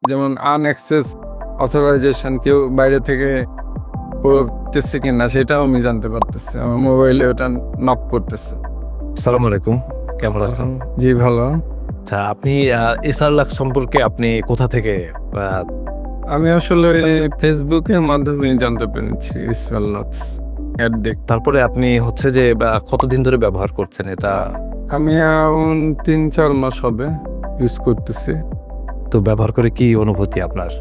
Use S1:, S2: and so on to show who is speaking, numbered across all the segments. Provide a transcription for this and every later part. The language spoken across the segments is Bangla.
S1: যেমন আনএক্সেস অথরাইজেশন কেউ বাইরে থেকে করতেছে কিনা সেটাও আমি জানতে পারতেছি। আমার মোবাইলে ওটা নক করতেছে।
S2: আসসালামু আলাইকুম, কেমন আছেন?
S1: জি ভালো।
S2: আচ্ছা, আপনি এসআর লাক্স সম্পর্কে আপনি কোথা থেকে
S1: আমি আসলে ফেসবুকের মাধ্যমে জানতে পেরেছি ইসরাল্লাক্স অ্যাড দেখ।
S2: তারপরে আপনি হচ্ছে যে কতদিন ধরে ব্যবহার করছেন এটা?
S1: আমি এখন 3-4 মাস হবে ইউজ করতেছি।
S2: তো ব্যবহার করে কি অনুভূতি আপনার?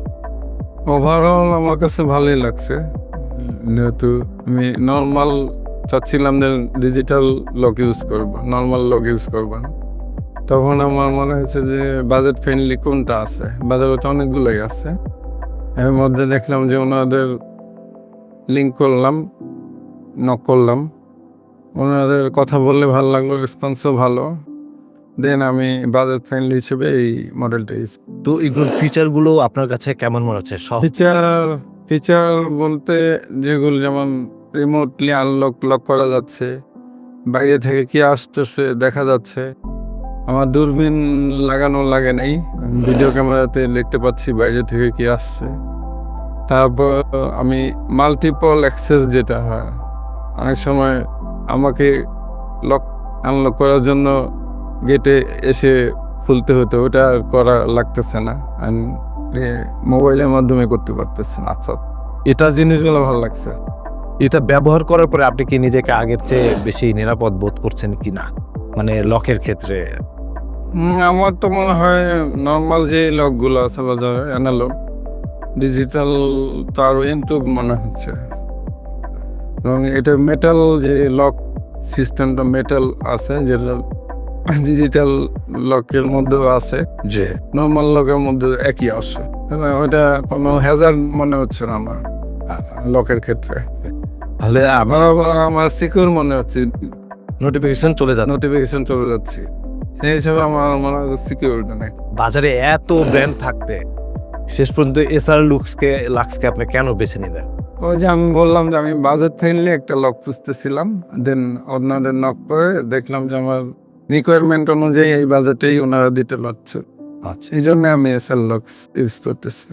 S1: ওভারঅল আমার কাছে ভালোই লাগছে, যেহেতু আমি নর্মাল চাচ্ছিলাম যে ডিজিটাল লক ইউজ করবো, নর্মাল লক ইউজ করবো না। তখন আমার মনে হয়েছে যে বাজেট ফ্রেন্ডলি কোনটা আছে, বাজারে তো অনেকগুলোই আছে। এর মধ্যে দেখলাম যে ওনাদের লিঙ্ক করলাম, নক করলাম, ওনাদের কথা বললে ভালো লাগলো, রেসপন্সও ভালো। দেন আমি বাজেট ফ্রেন্ডলি হিসেবে এই মডেলটা ইউজ।
S2: তো এগুলোর ফিচারগুলো আপনার কাছে কেমন মনে হচ্ছে?
S1: ফিচার বলতে যেগুলো যেমন রিমোটলি লক করা যাচ্ছে, বাইরে থেকে কি আসতেছে দেখা যাচ্ছে, আমার দূরবীন লাগানো লাগে নাই, ভিডিও ক্যামেরাতে দেখতে পাচ্ছি বাইরে থেকে কি আসছে। তারপর আমি মাল্টিপল অ্যাক্সেস যেটা হয়, অনেক সময় আমাকে লক আনলক করার জন্য গেটে এসে খুলতে হতো, ওটা আর করা লাগতেছে না, মোবাইলের মাধ্যমে করতে পারতেছে। আচ্ছা, এটা জিনিসগুলো ভালো লাগছে।
S2: এটা ব্যবহার করার পরে আপনি কি নিজেকে আগের চেয়ে বেশি নিরাপদ বোধ করছেন কি না, মানে লকের ক্ষেত্রে?
S1: আমার তো মনে হয় নর্মাল যে লকগুলো আছে বাজারে অ্যানালগ, ডিজিটাল তো আরও ইমপ্রুভ মনে হচ্ছে। এবং এটা মেটাল যে লক সিস্টেমটা মেটাল আছে, যেটা ডিজিটাল লকের মধ্যেও আছে,
S2: যে
S1: নর্মাল লকের মধ্যে একই আছে। ওইটা কোনো হ্যাজার্ড মনে হচ্ছে না আমার লকের ক্ষেত্রে।
S2: তাহলে
S1: আমার সিকিউর মনে হচ্ছে,
S2: নোটিফিকেশন চলে যাচ্ছে।
S1: নোটিফিকেশন চলে যাচ্ছে, সেই হিসাবে আমার মনে হয় সিকিউরিটি নেই।
S2: বাজারে এত ব্র্যান্ড থাকতে শেষ পর্যন্ত এসআর লাক্সকে আপনি কেন বেছে নিলেন?
S1: ওই যে আমি বললাম যে আমি বাজেট ফ্রেন্ডলি একটা লক খুঁজতেছিলাম, দেন ওনাদের নক করে দেখলাম যে আমার রিকোয়ারমেন্ট অনুযায়ী এই বাজেটেই ওনারা দিতে পারছে,
S2: আচ্ছা,
S1: এই জন্য আমি এসআর লক ইউজ করতেছি।